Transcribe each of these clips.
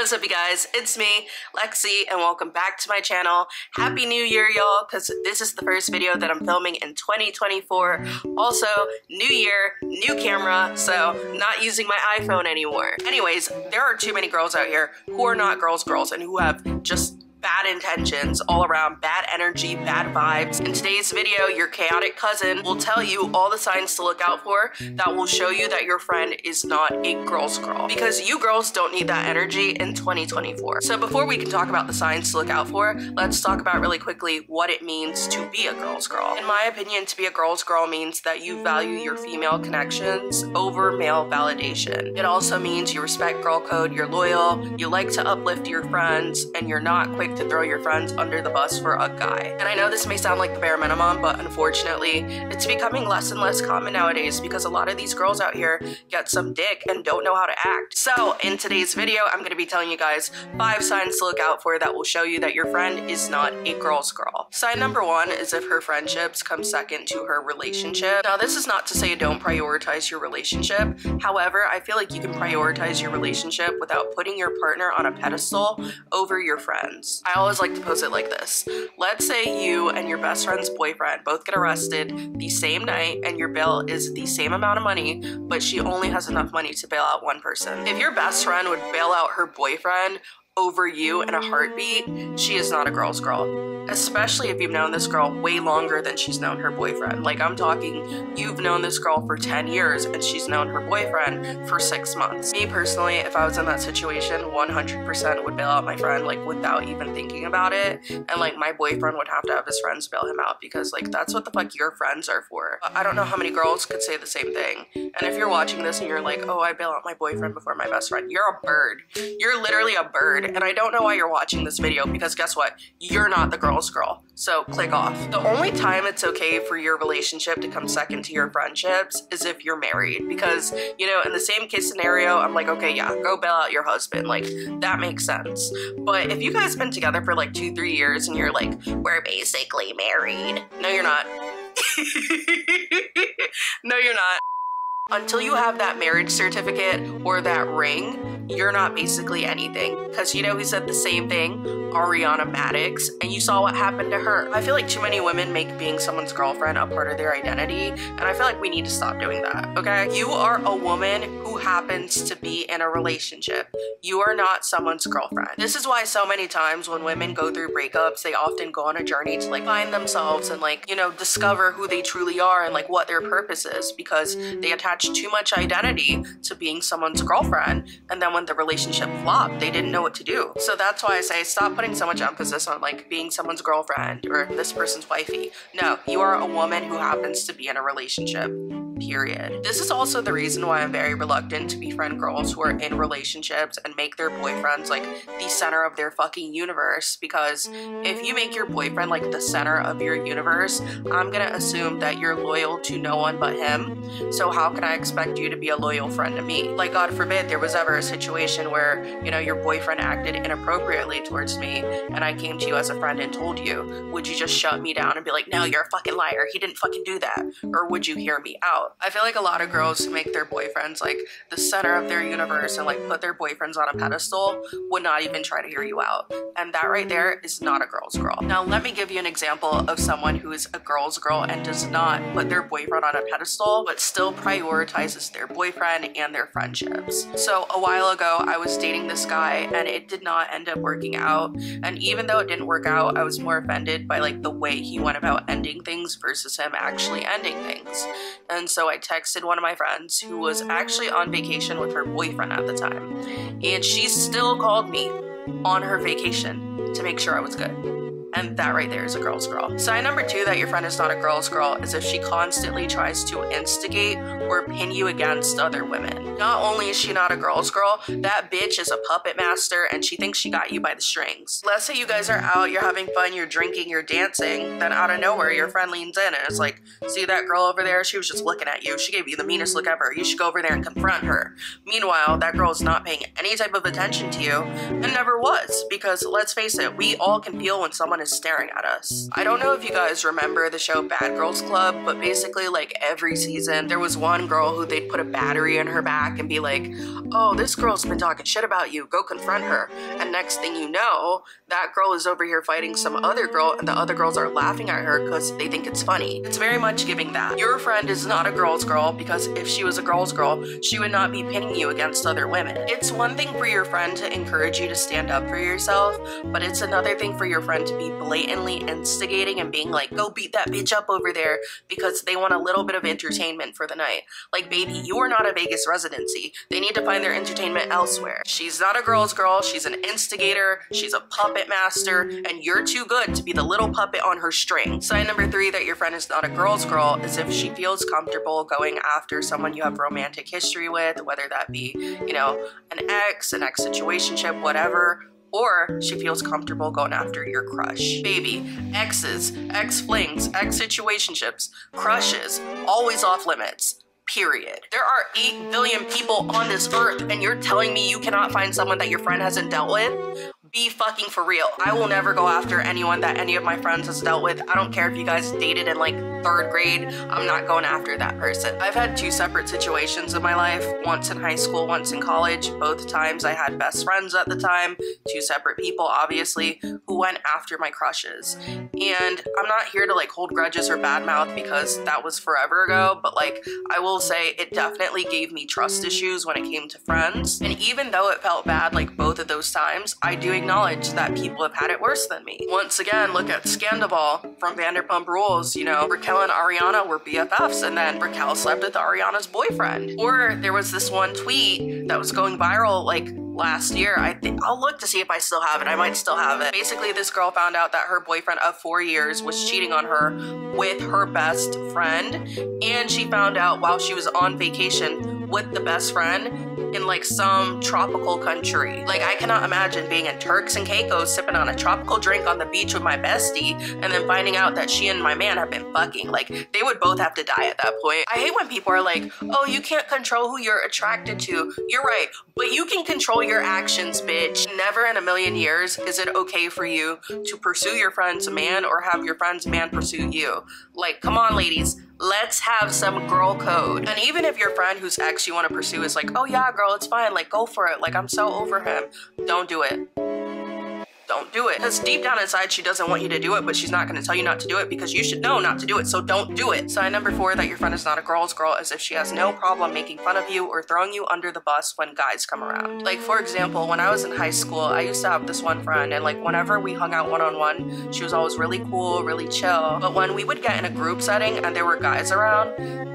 what's up you guys? It's me, Lexi, and welcome back to my channel. Happy New Year, y'all, because this is the first video that I'm filming in 2024. Also, new year, new camera, so not using my iPhone anymore. Anyways, there are too many girls out here who are not girls and who have just bad intentions all around, bad energy, bad vibes. In today's video, your chaotic cousin will tell you all the signs to look out for that will show you that your friend is not a girl's girl, because you girls don't need that energy in 2024. So before we can talk about the signs to look out for, let's talk about really quickly what it means to be a girl's girl. In my opinion, to be a girl's girl means that you value your female connections over male validation. It also means you respect girl code, you're loyal, you like to uplift your friends, and you're not quick to throw your friends under the bus for a guy. And I know this may sound like the bare minimum, but unfortunately, it's becoming less and less common nowadays because a lot of these girls out here get some dick and don't know how to act. So in today's video, I'm going to be telling you guys 5 signs to look out for that will show you that your friend is not a girl's girl. Sign number 1 is if her friendships come second to her relationship. Now, this is not to say don't prioritize your relationship. However, I feel like you can prioritize your relationship without putting your partner on a pedestal over your friends. I always like to pose it like this. Let's say you and your best friend's boyfriend both get arrested the same night and your bail is the same amount of money, but she only has enough money to bail out one person. If your best friend would bail out her boyfriend over you in a heartbeat, she is not a girl's girl. Especially if you've known this girl way longer than she's known her boyfriend. Like, I'm talking, you've known this girl for 10 years and she's known her boyfriend for 6 months. Me personally, if I was in that situation, 100% would bail out my friend, like, without even thinking about it. And like, my boyfriend would have to have his friends bail him out because like, that's what the fuck your friends are for. I don't know how many girls could say the same thing. And if you're watching this and you're like, oh, I bail out my boyfriend before my best friend, you're a bird. You're literally a bird. And I don't know why you're watching this video because guess what? You're not the girl's girl. So click off. The only time it's okay for your relationship to come second to your friendships is if you're married, because, you know, in the same case scenario, I'm like, okay, yeah, go bail out your husband. Like, that makes sense. But if you guys been together for like 2-3 years and you're like, we're basically married. No, you're not. No, you're not. Until you have that marriage certificate or that ring, you're not basically anything. Because you know who said the same thing? Arianamadix, and you saw what happened to her. I feel like too many women make being someone's girlfriend a part of their identity, and I feel like we need to stop doing that, okay? You are a woman who happens to be in a relationship. You are not someone's girlfriend. This is why so many times when women go through breakups, they often go on a journey to like find themselves and like, you know, discover who they truly are and like what their purpose is, because they attach too much identity to being someone's girlfriend, and then when the relationship flopped, they didn't know what to do. So that's why I say stop putting so much emphasis on like being someone's girlfriend or this person's wifey. No, you are a woman who happens to be in a relationship. Period. This is also the reason why I'm very reluctant to befriend girls who are in relationships and make their boyfriends like the center of their fucking universe, because if you make your boyfriend like the center of your universe, I'm gonna assume that you're loyal to no one but him. So how can I expect you to be a loyal friend to me? Like, God forbid there was ever a situation where, you know, your boyfriend acted inappropriately towards me and I came to you as a friend and told you, would you just shut me down and be like, no, you're a fucking liar, he didn't fucking do that? Or would you hear me out? I feel like a lot of girls who make their boyfriends like the center of their universe and like put their boyfriends on a pedestal would not even try to hear you out. And that right there is not a girl's girl. Now, let me give you an example of someone who is a girl's girl and does not put their boyfriend on a pedestal, but still prioritizes their boyfriend and their friendships. So a while ago, I was dating this guy and it did not end up working out. And even though it didn't work out, I was more offended by like the way he went about ending things versus him actually ending things. And so I texted one of my friends who was actually on vacation with her boyfriend at the time, and she still called me on her vacation to make sure I was good. And that right there is a girl's girl. Sign number 2 that your friend is not a girl's girl is if she constantly tries to instigate or pin you against other women. Not only is she not a girl's girl, that bitch is a puppet master and she thinks she got you by the strings. Let's say you guys are out, you're having fun, you're drinking, you're dancing, then out of nowhere your friend leans in and is like, see that girl over there? She was just looking at you. She gave you the meanest look ever. You should go over there and confront her. Meanwhile, that girl is not paying any type of attention to you and never was, because let's face it, we all can feel when someone everyone is staring at us. I don't know if you guys remember the show Bad Girls Club, but basically like every season there was one girl who they'd put a battery in her back and be like, oh, this girl's been talking shit about you, go confront her. And next thing you know, that girl is over here fighting some other girl and the other girls are laughing at her because they think it's funny. It's very much giving that. Your friend is not a girl's girl, because if she was a girl's girl, she would not be pinning you against other women. It's one thing for your friend to encourage you to stand up for yourself, but it's another thing for your friend to be blatantly instigating and being like, go beat that bitch up over there because they want a little bit of entertainment for the night. Like, baby, you are not a Vegas residency. They need to find their entertainment elsewhere. She's not a girl's girl, she's an instigator, she's a puppet master, and you're too good to be the little puppet on her string. Sign number 3 that your friend is not a girl's girl is if she feels comfortable going after someone you have romantic history with, whether that be, you know, an ex situationship, whatever, or she feels comfortable going after your crush. Baby, exes, ex-flings, ex-situationships, crushes, always off limits. Period. There are 8 billion people on this earth and you're telling me you cannot find someone that your friend hasn't dealt with? Be fucking for real. I will never go after anyone that any of my friends has dealt with. I don't care if you guys dated in like 3rd grade, I'm not going after that person. I've had 2 separate situations in my life, once in high school, once in college. Both times I had best friends at the time, 2 separate people obviously, who went after my crushes. And I'm not here to like hold grudges or badmouth because that was forever ago, but like I will say it definitely gave me trust issues when it came to friends. And even though it felt bad like both of those times, I do acknowledge that people have had it worse than me. Once again, look at Scandal from Vanderpumprules. You know, Raquel and Ariana were BFFs, and then Raquel slept with Ariana's boyfriend. Or there was this one tweet that was going viral like last year. I'll look to see if I still have it. I might still have it. Basically, this girl found out that her boyfriend of 4 years was cheating on her with her best friend, and she found out while she was on vacation with the best friend in like some tropical country. Like, I cannot imagine being in Turks and Caicos sipping on a tropical drink on the beach with my bestie and then finding out that she and my man have been fucking. Like, they would both have to die at that point. I hate when people are like, oh, you can't control who you're attracted to. You're right, but you can control your actions, bitch. Never in a million years is it okay for you to pursue your friend's man or have your friend's man pursue you. Like, come on, ladies. Let's have some girl code. And even if your friend whose ex you want to pursue is like, oh yeah, girl, it's fine, like go for it, like I'm so over him, don't do it. Don't do it. Because deep down inside, she doesn't want you to do it, but she's not going to tell you not to do it because you should know not to do it, so don't do it. Sign number 4 that your friend is not a girl's girl is if she has no problem making fun of you or throwing you under the bus when guys come around. Like, for example, when I was in high school, I used to have this one friend, and like whenever we hung out one-on-one, she was always really cool, really chill. But when we would get in a group setting and there were guys around,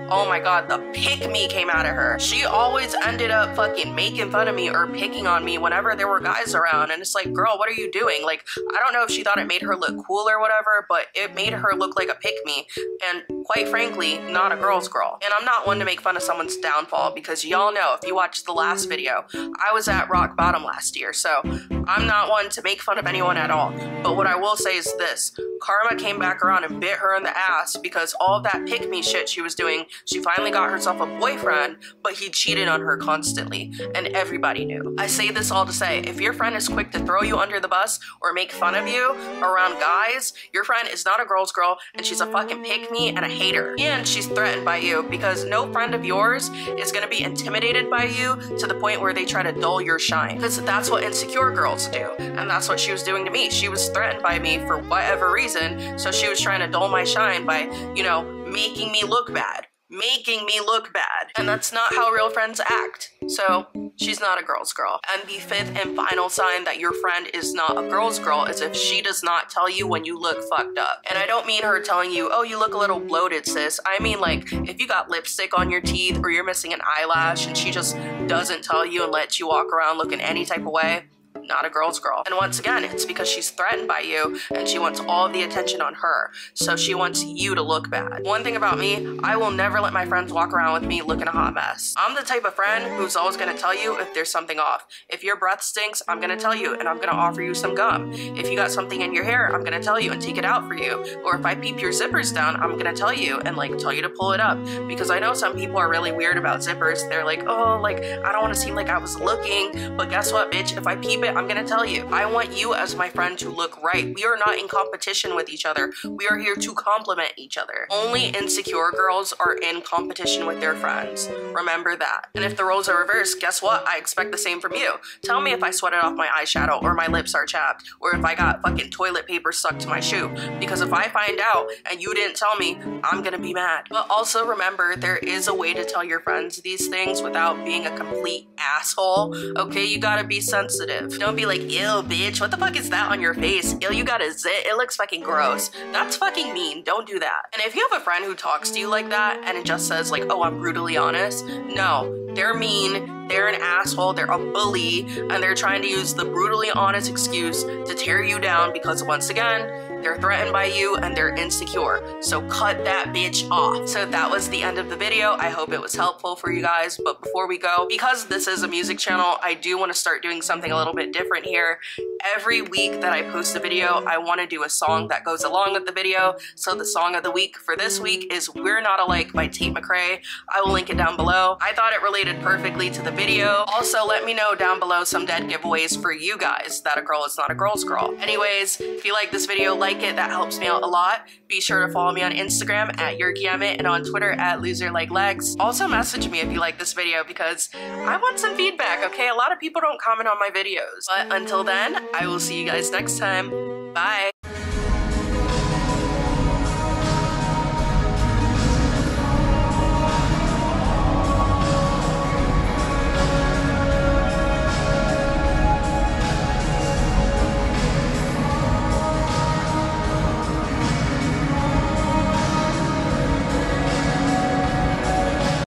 oh my god, the pick-me came out of her. She always ended up fucking making fun of me or picking on me whenever there were guys around, and it's like, girl, what are you doing? Like, I don't know if she thought it made her look cool or whatever, but it made her look like a pick-me, and quite frankly, not a girl's girl. And I'm not one to make fun of someone's downfall because y'all know, if you watched the last video, I was at rock bottom last year, so I'm not one to make fun of anyone at all. But what I will say is this, karma came back around and bit her in the ass because all of that pick-me shit she was doing, she finally got herself a boyfriend, but he cheated on her constantly, and everybody knew. I say this all to say, if your friend is quick to throw you under the bus or make fun of you around guys, your friend is not a girl's girl, and she's a fucking pick-me and a hater. And she's threatened by you because no friend of yours is gonna be intimidated by you to the point where they try to dull your shine, because that's what insecure girls do, and that's what she was doing to me. She was threatened by me for whatever reason, so she was trying to dull my shine by, you know, making me look bad. And that's not how real friends act. So she's not a girl's girl. And the 5th and final sign that your friend is not a girl's girl is if she does not tell you when you look fucked up. And I don't mean her telling you, oh, you look a little bloated, sis. I mean, like, if you got lipstick on your teeth or you're missing an eyelash and she just doesn't tell you and lets you walk around looking any type of way, not a girl's girl. And once again, it's because she's threatened by you and she wants all of the attention on her. So she wants you to look bad. One thing about me, I will never let my friends walk around with me looking a hot mess. I'm the type of friend who's always gonna tell you if there's something off. If your breath stinks, I'm gonna tell you and I'm gonna offer you some gum. If you got something in your hair, I'm gonna tell you and take it out for you. Or if I peep your zippers down, I'm gonna tell you and like tell you to pull it up. Because I know some people are really weird about zippers. They're like, oh, like, I don't wanna seem like I was looking, but guess what, bitch? If I peep stupid, I'm gonna tell you. I want you as my friend to look right. We are not in competition with each other. We are here to complement each other. Only insecure girls are in competition with their friends. Remember that. And if the roles are reversed, guess what? I expect the same from you. Tell me if I sweated off my eyeshadow or my lips are chapped or if I got fucking toilet paper stuck to my shoe. Because if I find out and you didn't tell me, I'm gonna be mad. But also remember, there is a way to tell your friends these things without being a complete asshole. Okay, you gotta be sensitive. Don't be like, ew, bitch, what the fuck is that on your face? Ew, you got a zit, it looks fucking gross. That's fucking mean, don't do that. And if you have a friend who talks to you like that and it just says like, oh, I'm brutally honest, no, they're mean, they're an asshole, they're a bully, and they're trying to use the brutally honest excuse to tear you down because once again, they're threatened by you and they're insecure. So cut that bitch off. So that was the end of the video. I hope it was helpful for you guys. But before we go, because this is a music channel, I do want to start doing something a little bit different here. Every week that I post a video, I want to do a song that goes along with the video. So the song of the week for this week is We're Not Alike by Tate McRae. I will link it down below. I thought it related perfectly to the video. Also, let me know down below some dead giveaways for you guys that a girl is not a girl's girl. Anyways, if you like this video, like it, that helps me out a lot. Be sure to follow me on Instagram at YourGamut and on Twitter at LoserLikeLegs. Also message me if you like this video because I want some feedback, okay? A lot of people don't comment on my videos. But until then, I will see you guys next time. Bye.